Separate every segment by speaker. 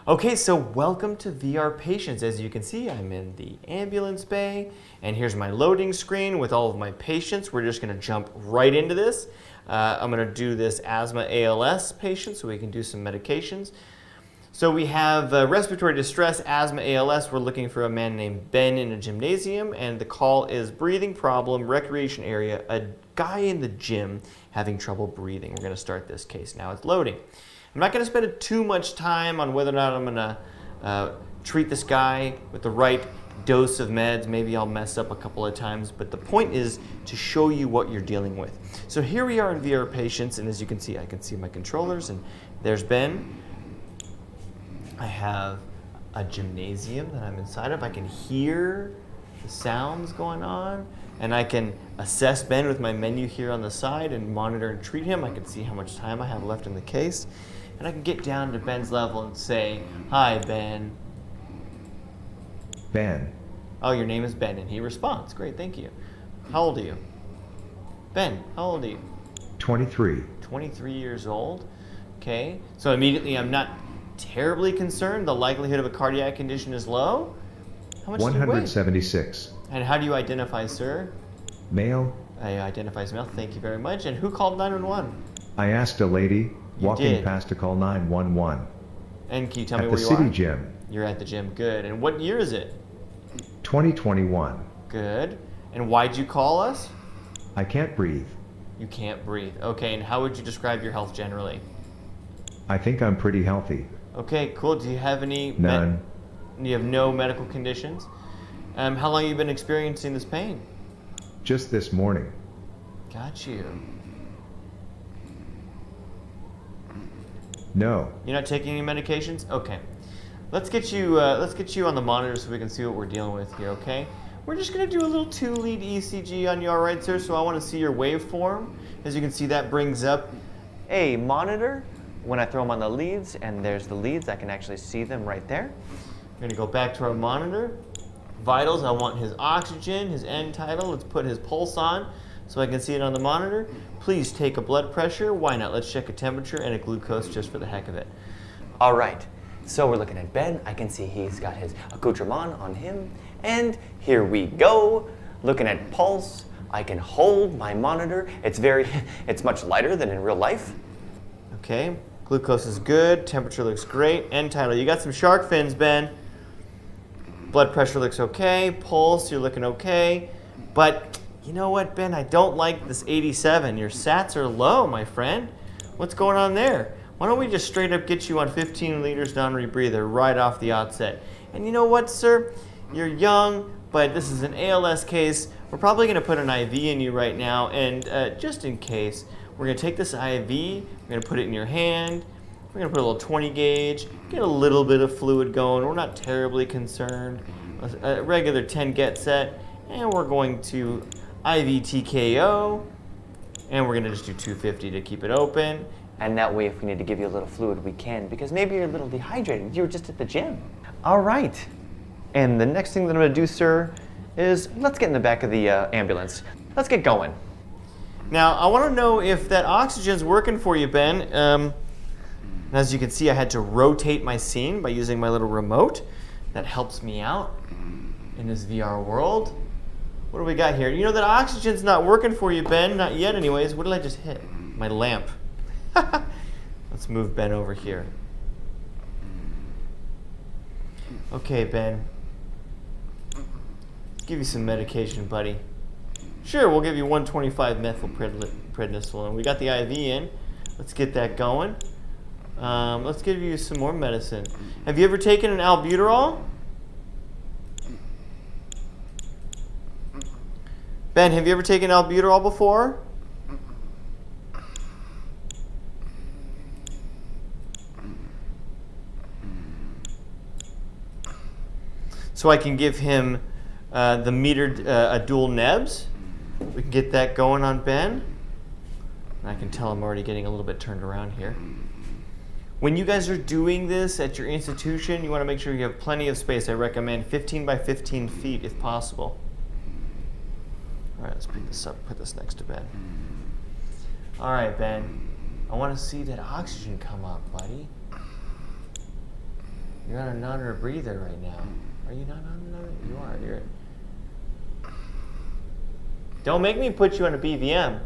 Speaker 1: Okay, so welcome to VRpatients. As you can see, I'm in the ambulance bay, and here's my loading screen with all of my patients. We're just gonna jump right into this. I'm gonna do this asthma ALS patient so we can do some medications. So we have respiratory distress, asthma ALS. We're looking for a man named Ben in a gymnasium, and the call is breathing problem, recreation area, a guy in the gym having trouble breathing. We're gonna start this case now. It's loading. I'm not going to spend too much time on whether or not I'm going to treat this guy with the right dose of meds. Maybe I'll mess up a couple of times, but the point is to show you what you're dealing with. So here we are in VRpatients, and as you can see, I can see my controllers, and there's Ben. I have a gymnasium that I'm inside of. I can hear the sounds going on, and I can assess Ben with my menu here on the side and monitor and treat him. I can see how much time I have left in the case. And I can get down to Ben's level and say, "Hi, Ben."
Speaker 2: Ben.
Speaker 1: Oh, your name is Ben, and he responds. Great, thank you. How old are you? Ben, how old are you?
Speaker 2: 23.
Speaker 1: 23 years old. Okay, so immediately I'm not terribly concerned. The likelihood of a cardiac condition is low. How much do you weigh?
Speaker 2: 176.
Speaker 1: And how do you identify, sir?
Speaker 2: Male.
Speaker 1: I identify as male, thank you very much. And who called 911?
Speaker 2: I asked a lady walking
Speaker 1: did.
Speaker 2: past to call 911.
Speaker 1: And can you tell me
Speaker 2: At
Speaker 1: where
Speaker 2: the
Speaker 1: you
Speaker 2: city
Speaker 1: are?
Speaker 2: gym.
Speaker 1: You're at the gym, good. And what year is it?
Speaker 2: 2021.
Speaker 1: Good. And why'd you call us?
Speaker 2: I can't breathe.
Speaker 1: You can't breathe. Okay, and how would you describe your health generally?
Speaker 2: I think I'm pretty healthy.
Speaker 1: Okay, cool. Do you have any...
Speaker 2: None.
Speaker 1: You have no medical conditions? How long have you been experiencing this pain?
Speaker 2: Just this morning.
Speaker 1: Got you.
Speaker 2: No.
Speaker 1: You're not taking any medications? Okay. Let's get you on the monitor so we can see what we're dealing with here, okay? We're just gonna do a little 2-lead ECG on you, all right, sir? So I wanna see your waveform. As you can see, that brings up a monitor. When I throw them on the leads, and there's the leads, I can actually see them right there. We're gonna go back to our monitor. Vitals, I want his oxygen, his end tidal. Let's put his pulse on so I can see it on the monitor. Please take a blood pressure. Why not? Let's check a temperature and a glucose just for the heck of it. All right, so we're looking at Ben. I can see he's got his accoutrement on him. And here we go. Looking at pulse, I can hold my monitor. It's much lighter than in real life. Okay, glucose is good. Temperature looks great. End tidal, you got some shark fins, Ben. Blood pressure looks okay. Pulse, you're looking okay. But you know what, Ben? I don't like this 87. Your sats are low, my friend. What's going on there? Why don't we just straight up get you on 15 liters non-rebreather right off the outset? And you know what, sir? You're young, but this is an ALS case. We're probably going to put an IV in you right now, and just in case, we're going to take this IV, we're going to put it in your hand, we're going to put a little 20 gauge, get a little bit of fluid going. We're not terribly concerned. A regular 10 get set, and we're going to IV TKO, and we're going to just do 250 to keep it open. And that way, if we need to give you a little fluid, we can, because maybe you're a little dehydrated. You were just at the gym. All right. And the next thing that I'm going to do, sir, is let's get in the back of the ambulance. Let's get going. Now, I want to know if that oxygen's working for you, Ben. As you can see, I had to rotate my scene by using my little remote. That helps me out in this VR world. What do we got here? You know that oxygen's not working for you, Ben. Not yet, anyways. What did I just hit? My lamp. Let's move Ben over here. Okay, Ben. Let's give you some medication, buddy. Sure, we'll give you 125 methylprednisolone. We got the IV in. Let's get that going. Let's give you some more medicine. Have you ever taken an albuterol? Ben, have you ever taken albuterol before? So I can give him the metered a dual nebs. We can get that going on Ben. I can tell I'm already getting a little bit turned around here. When you guys are doing this at your institution, you want to make sure you have plenty of space. I recommend 15 by 15 feet if possible. All right, let's pick this up, put this next to Ben. All right, Ben, I want to see that oxygen come up, buddy. You're on a non or a breather right now. Are you not on another? You are. You're. Don't make me put you on a BVM.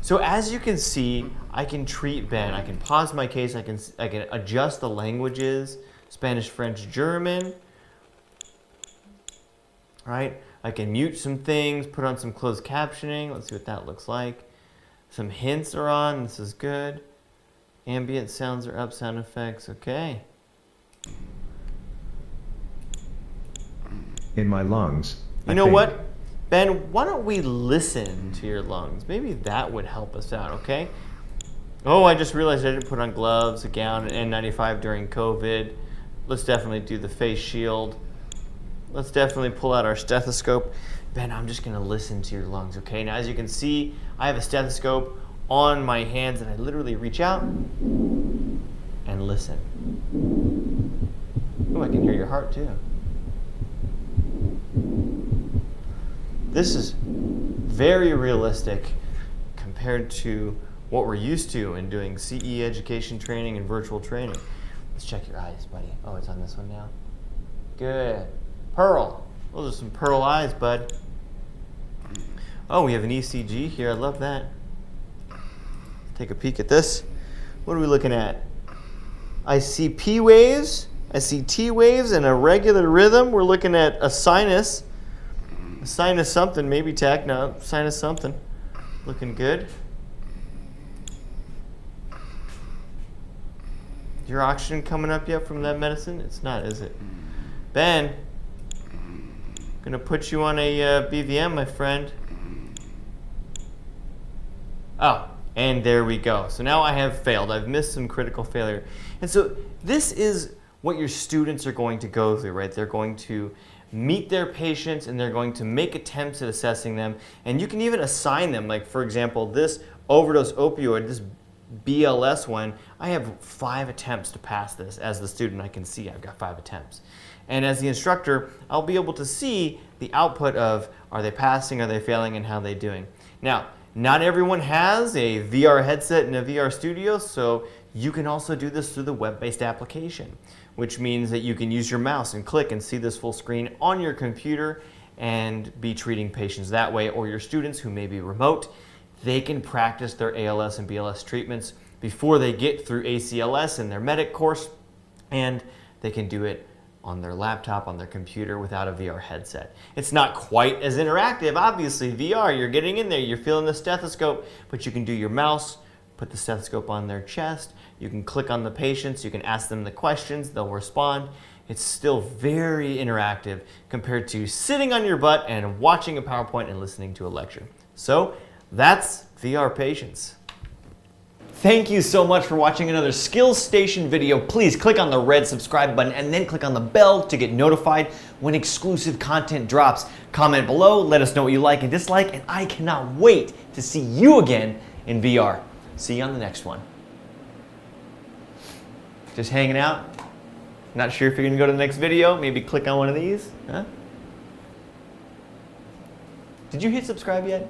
Speaker 1: So as you can see, I can treat Ben. I can pause my case. I can adjust the languages: Spanish, French, German. Right? I can mute some things, put on some closed captioning. Let's see what that looks like. Some hints are on. This is good. Ambient sounds are up. Sound effects. Okay.
Speaker 2: In my lungs.
Speaker 1: You know what? Ben, why don't we listen to your lungs? Maybe that would help us out, okay? Oh, I just realized I didn't put on gloves, a gown, an N95 during COVID. Let's definitely do the face shield. Let's definitely pull out our stethoscope. Ben, I'm just gonna listen to your lungs, okay? Now, as you can see, I have a stethoscope on my hands and I literally reach out and listen. Oh, I can hear your heart too. This is very realistic compared to what we're used to in doing CE education training and virtual training. Let's check your eyes, buddy. Oh, it's on this one now. Good. Pearl. Those are some pearl eyes, bud. Oh, we have an ECG here. I love that. Take a peek at this. What are we looking at? I see P waves. I see T waves and a regular rhythm. We're looking at a sinus. A sinus something, maybe tach. No, sinus something. Looking good. Your oxygen coming up yet from that medicine? It's not, is it? Ben, gonna put you on a BVM, my friend. Oh, and there we go. So now I have failed. I've missed some critical failure. And so this is what your students are going to go through, right? They're going to meet their patients and they're going to make attempts at assessing them. And you can even assign them, like for example, this overdose opioid, this BLS one, I have 5 attempts to pass this. As the student, I can see I've got 5 attempts. And as the instructor, I'll be able to see the output of are they passing, are they failing, and how they're doing. Now, not everyone has a VR headset and a VR studio, so you can also do this through the web-based application, which means that you can use your mouse and click and see this full screen on your computer and be treating patients that way, or your students who may be remote, they can practice their ALS and BLS treatments before they get through ACLS and their medic course, and they can do it on their laptop, on their computer without a VR headset. It's not quite as interactive, obviously. VR, you're getting in there, you're feeling the stethoscope, but you can do your mouse, put the stethoscope on their chest, you can click on the patients, you can ask them the questions, they'll respond. It's still very interactive compared to sitting on your butt and watching a PowerPoint and listening to a lecture. So that's VRpatients. Thank you so much for watching another Skills Station video. Please click on the red subscribe button and then click on the bell to get notified when exclusive content drops. Comment below, let us know what you like and dislike, and I cannot wait to see you again in VR. See you on the next one. Just hanging out? Not sure if you're gonna go to the next video? Maybe click on one of these? Huh? Did you hit subscribe yet?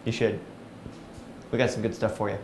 Speaker 1: You should. We got some good stuff for you.